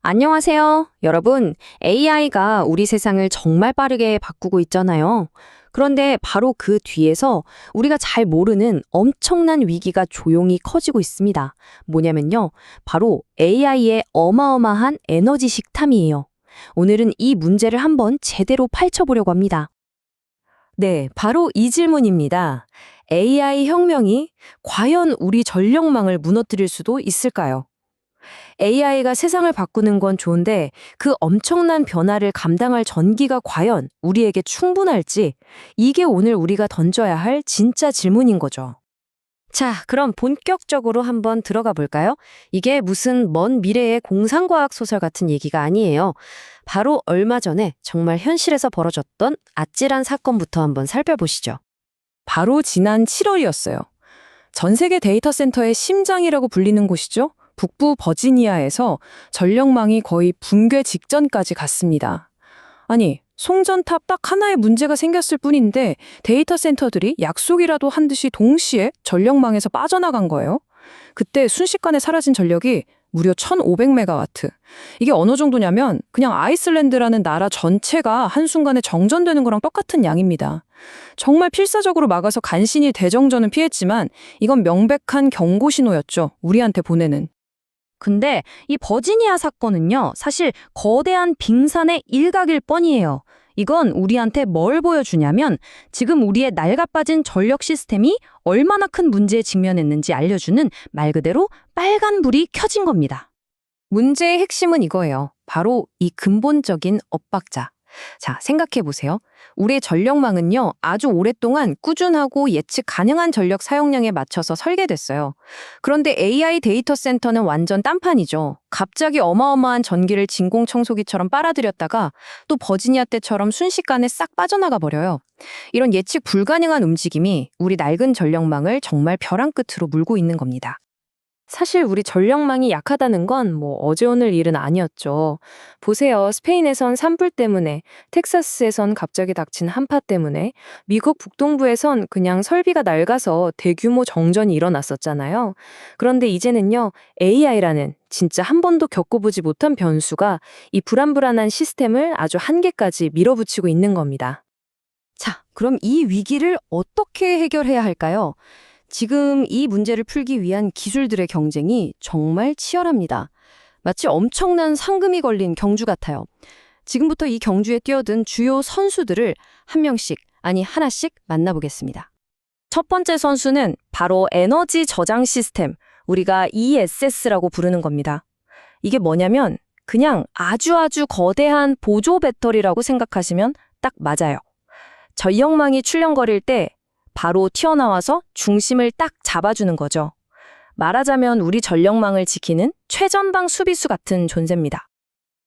안녕하세요. 여러분, AI가 우리 세상을 정말 빠르게 바꾸고 있잖아요. 그런데 바로 그 뒤에서 우리가 잘 모르는 엄청난 위기가 조용히 커지고 있습니다. 뭐냐면요. 바로 AI의 어마어마한 에너지 식탐이에요. 오늘은 이 문제를 한번 제대로 파헤쳐보려고 합니다. 네, 바로 이 질문입니다. AI 혁명이 과연 우리 전력망을 무너뜨릴 수도 있을까요? AI가 세상을 바꾸는 건 좋은데 그 엄청난 변화를 감당할 전기가 과연 우리에게 충분할지 이게 오늘 우리가 던져야 할 진짜 질문인 거죠. 자, 그럼 본격적으로 한번 들어가 볼까요? 이게 무슨 먼 미래의 공상과학 소설 같은 얘기가 아니에요. 바로 얼마 전에 정말 현실에서 벌어졌던 아찔한 사건부터 한번 살펴보시죠. 바로 지난 7월이었어요. 전 세계 데이터 센터의 심장이라고 불리는 곳이죠. 북부 버지니아에서 전력망이 거의 붕괴 직전까지 갔습니다. 아니, 송전탑 딱 하나의 문제가 생겼을 뿐인데 데이터 센터들이 약속이라도 한 듯이 동시에 전력망에서 빠져나간 거예요. 그때 순식간에 사라진 전력이 무려 1500메가와트. 이게 어느 정도냐면 그냥 아이슬란드라는 나라 전체가 한순간에 정전되는 거랑 똑같은 양입니다. 정말 필사적으로 막아서 간신히 대정전은 피했지만 이건 명백한 경고 신호였죠. 우리한테 보내는. 근데 이 버지니아 사건은요, 사실 거대한 빙산의 일각일 뻔이에요. 이건 우리한테 뭘 보여주냐면 지금 우리의 낡아빠진 전력 시스템이 얼마나 큰 문제에 직면했는지 알려주는 말 그대로 빨간 불이 켜진 겁니다. 문제의 핵심은 이거예요. 바로 이 근본적인 엇박자. 자, 생각해 보세요. 우리의 전력망은요, 아주 오랫동안 꾸준하고 예측 가능한 전력 사용량에 맞춰서 설계됐어요. 그런데 AI 데이터 센터는 완전 딴판이죠. 갑자기 어마어마한 전기를 진공청소기처럼 빨아들였다가 또 버지니아 때처럼 순식간에 싹 빠져나가 버려요. 이런 예측 불가능한 움직임이 우리 낡은 전력망을 정말 벼랑 끝으로 물고 있는 겁니다. 사실 우리 전력망이 약하다는 건 어제 오늘 일은 아니었죠. 보세요. 스페인에선 산불 때문에, 텍사스에선 갑자기 닥친 한파 때문에, 미국 북동부에선 그냥 설비가 낡아서 대규모 정전이 일어났었잖아요. 그런데 이제는요, AI라는 진짜 한 번도 겪어보지 못한 변수가 이 불안불안한 시스템을 아주 한계까지 밀어붙이고 있는 겁니다. 자, 그럼 이 위기를 어떻게 해결해야 할까요? 지금 이 문제를 풀기 위한 기술들의 경쟁이 정말 치열합니다. 마치 엄청난 상금이 걸린 경주 같아요. 지금부터 이 경주에 뛰어든 주요 선수들을 한 명씩, 아니 하나씩 만나보겠습니다. 첫 번째 선수는 바로 에너지 저장 시스템, 우리가 ESS라고 부르는 겁니다. 이게 뭐냐면 그냥 아주 거대한 보조 배터리라고 생각하시면 딱 맞아요. 전력망이 출렁거릴 때 바로 튀어나와서 중심을 딱 잡아주는 거죠. 말하자면 우리 전력망을 지키는 최전방 수비수 같은 존재입니다.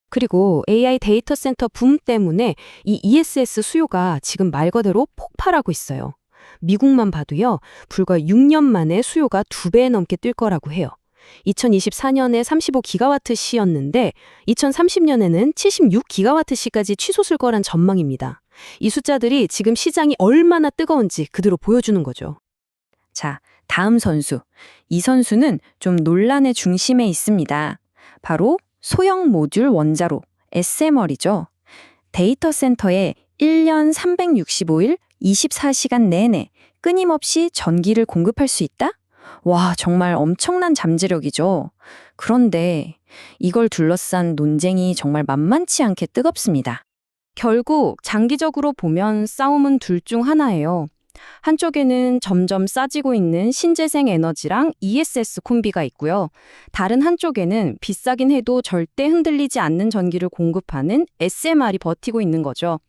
그리고 AI 데이터 센터 붐 때문에 이 ESS 수요가 지금 말 그대로 폭발하고 있어요. 미국만 봐도요, 불과 6년 만에 수요가 2배 넘게 뛸 거라고 해요. 2024년에 35기가와트시였는데 2030년에는 76기가와트시까지 치솟을 거란 전망입니다. 이 숫자들이 지금 시장이 얼마나 뜨거운지 그대로 보여주는 거죠. 자, 다음 선수. 이 선수는 좀 논란의 중심에 있습니다. 바로 소형 모듈 원자로, SMR이죠. 데이터 센터에 1년 365일 24시간 내내 끊임없이 전기를 공급할 수 있다? 와, 정말 엄청난 잠재력이죠. 그런데 이걸 둘러싼 논쟁이 정말 만만치 않게 뜨겁습니다. 결국 장기적으로 보면 싸움은 둘 중 하나예요. 한쪽에는 점점 싸지고 있는 신재생 에너지랑 ESS 콤비가 있고요. 다른 한쪽에는 비싸긴 해도 절대 흔들리지 않는 전기를 공급하는 SMR이 버티고 있는 거죠.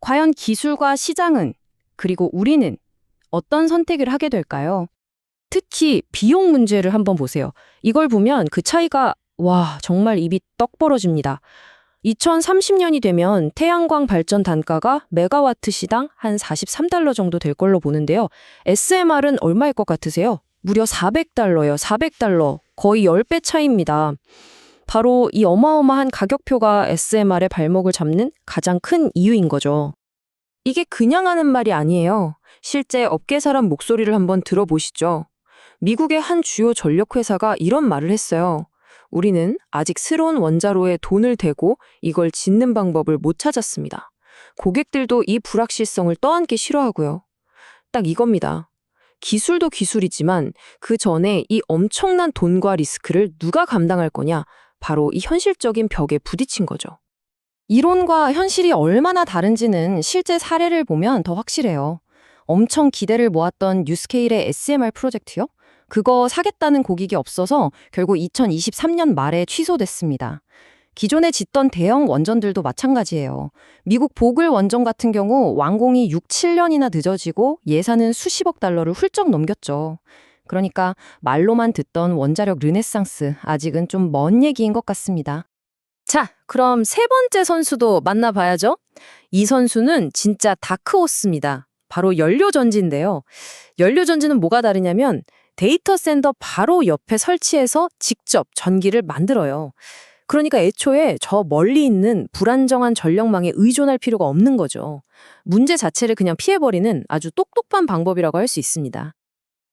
과연 기술과 시장은, 그리고 우리는 어떤 선택을 하게 될까요? 특히 비용 문제를 한번 보세요. 이걸 보면 그 차이가 정말 입이 떡 벌어집니다. 2030년이 되면 태양광 발전 단가가 메가와트 시당 한 $43 정도 될 걸로 보는데요. SMR은 얼마일 것 같으세요? 무려 $400요. $400. 거의 10배 차이입니다. 바로 이 어마어마한 가격표가 SMR의 발목을 잡는 가장 큰 이유인 거죠. 이게 그냥 하는 말이 아니에요. 실제 업계 사람 목소리를 한번 들어보시죠. 미국의 한 주요 전력회사가 이런 말을 했어요. 우리는 아직 새로운 원자로에 돈을 대고 이걸 짓는 방법을 못 찾았습니다. 고객들도 이 불확실성을 떠안기 싫어하고요. 딱 이겁니다. 기술도 기술이지만 그 전에 이 엄청난 돈과 리스크를 누가 감당할 거냐? 바로 이 현실적인 벽에 부딪힌 거죠. 이론과 현실이 얼마나 다른지는 실제 사례를 보면 더 확실해요. 엄청 기대를 모았던 뉴스케일의 SMR 프로젝트요? 그거 사겠다는 고객이 없어서 결국 2023년 말에 취소됐습니다. 기존에 짓던 대형 원전들도 마찬가지예요. 미국 보글 원전 같은 경우 완공이 6, 7년이나 늦어지고 예산은 수십억 달러를 훌쩍 넘겼죠. 그러니까 말로만 듣던 원자력 르네상스, 아직은 좀 먼 얘기인 것 같습니다. 자, 그럼 세 번째 선수도 만나봐야죠. 이 선수는 진짜 다크호스입니다. 바로 연료전지인데요. 연료전지는 뭐가 다르냐면 데이터 센터 바로 옆에 설치해서 직접 전기를 만들어요. 그러니까 애초에 저 멀리 있는 불안정한 전력망에 의존할 필요가 없는 거죠. 문제 자체를 그냥 피해버리는 아주 똑똑한 방법이라고 할 수 있습니다.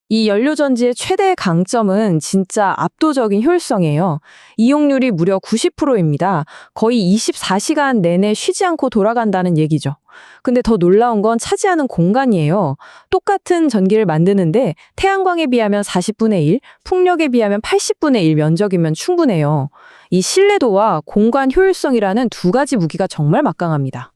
이 연료전지의 최대 강점은 진짜 압도적인 효율성이에요. 이용률이 무려 90%입니다. 거의 24시간 내내 쉬지 않고 돌아간다는 얘기죠. 근데 더 놀라운 건 차지하는 공간이에요. 똑같은 전기를 만드는데 태양광에 비하면 40분의 1, 풍력에 비하면 80분의 1 면적이면 충분해요. 이 신뢰도와 공간 효율성이라는 두 가지 무기가 정말 막강합니다.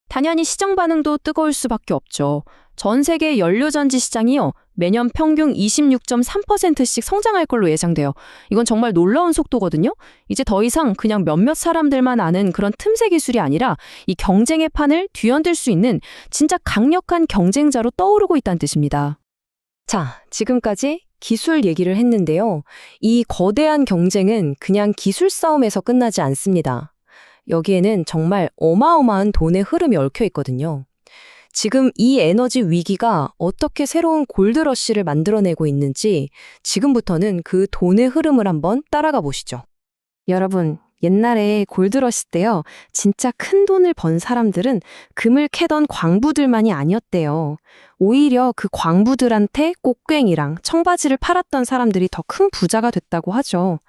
당연히 시장 반응도 뜨거울 수밖에 없죠. 전 세계 연료전지 시장이요, 매년 평균 26.3%씩 성장할 걸로 예상돼요. 이건 정말 놀라운 속도거든요. 이제 더 이상 그냥 몇몇 사람들만 아는 그런 틈새 기술이 아니라 이 경쟁의 판을 뒤흔들 수 있는 진짜 강력한 경쟁자로 떠오르고 있다는 뜻입니다. 자, 지금까지 기술 얘기를 했는데요. 이 거대한 경쟁은 그냥 기술 싸움에서 끝나지 않습니다. 여기에는 정말 어마어마한 돈의 흐름이 얽혀 있거든요. 지금 이 에너지 위기가 어떻게 새로운 골드러시를 만들어내고 있는지 지금부터는 그 돈의 흐름을 한번 따라가 보시죠. 여러분, 옛날에 골드러시 때요, 진짜 큰 돈을 번 사람들은 금을 캐던 광부들만이 아니었대요. 오히려 그 광부들한테 꽃괭이랑 청바지를 팔았던 사람들이 더 큰 부자가 됐다고 하죠.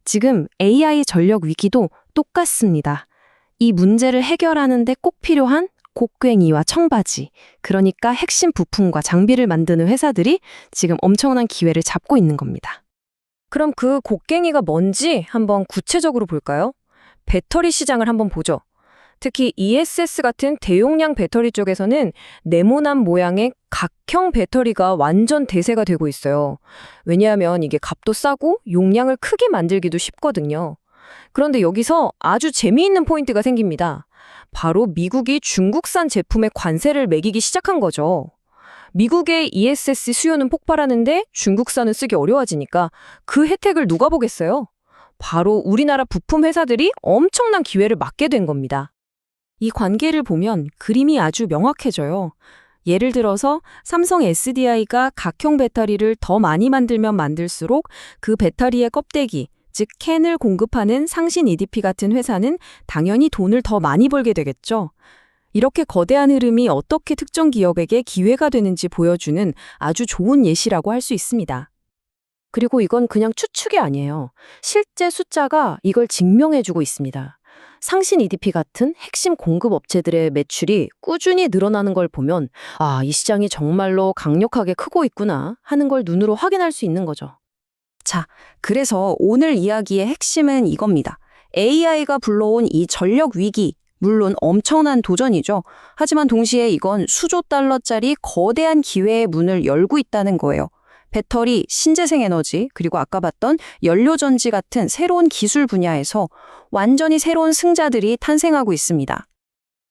지금 AI 전력 위기도 똑같습니다. 이 문제를 해결하는 데 꼭 필요한 곡괭이와 청바지, 그러니까 핵심 부품과 장비를 만드는 회사들이 지금 엄청난 기회를 잡고 있는 겁니다. 그럼 그 곡괭이가 뭔지 한번 구체적으로 볼까요? 배터리 시장을 한번 보죠. 특히 ESS 같은 대용량 배터리 쪽에서는 네모난 모양의 각형 배터리가 완전 대세가 되고 있어요. 왜냐하면 이게 값도 싸고 용량을 크게 만들기도 쉽거든요. 그런데 여기서 아주 재미있는 포인트가 생깁니다. 바로 미국이 중국산 제품에 관세를 매기기 시작한 거죠. 미국의 ESS 수요는 폭발하는데 중국산은 쓰기 어려워지니까 그 혜택을 누가 보겠어요? 바로 우리나라 부품 회사들이 엄청난 기회를 맞게 된 겁니다. 이 관계를 보면 그림이 아주 명확해져요. 예를 들어서 삼성 SDI가 각형 배터리를 더 많이 만들면 만들수록 그 배터리의 껍데기, 즉 캔을 공급하는 상신 EDP 같은 회사는 당연히 돈을 더 많이 벌게 되겠죠. 이렇게 거대한 흐름이 어떻게 특정 기업에게 기회가 되는지 보여주는 아주 좋은 예시라고 할 수 있습니다. 그리고 이건 그냥 추측이 아니에요. 실제 숫자가 이걸 증명해주고 있습니다. 상신 EDP 같은 핵심 공급 업체들의 매출이 꾸준히 늘어나는 걸 보면 아, 이 시장이 정말로 강력하게 크고 있구나 하는 걸 눈으로 확인할 수 있는 거죠. 자, 그래서 오늘 이야기의 핵심은 이겁니다. AI가 불러온 이 전력 위기, 물론 엄청난 도전이죠. 하지만 동시에 이건 수조 달러짜리 거대한 기회의 문을 열고 있다는 거예요. 배터리, 신재생 에너지, 그리고 아까 봤던 연료전지 같은 새로운 기술 분야에서 완전히 새로운 승자들이 탄생하고 있습니다.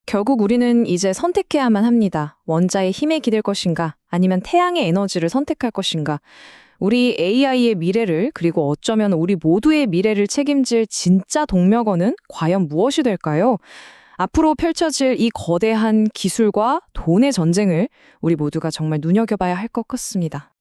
결국 우리는 이제 선택해야만 합니다. 원자의 힘에 기댈 것인가, 아니면 태양의 에너지를 선택할 것인가. 우리 AI의 미래를, 그리고 어쩌면 우리 모두의 미래를 책임질 진짜 동력어는 과연 무엇이 될까요? 앞으로 펼쳐질 이 거대한 기술과 돈의 전쟁을 우리 모두가 정말 눈여겨봐야 할 것 같습니다.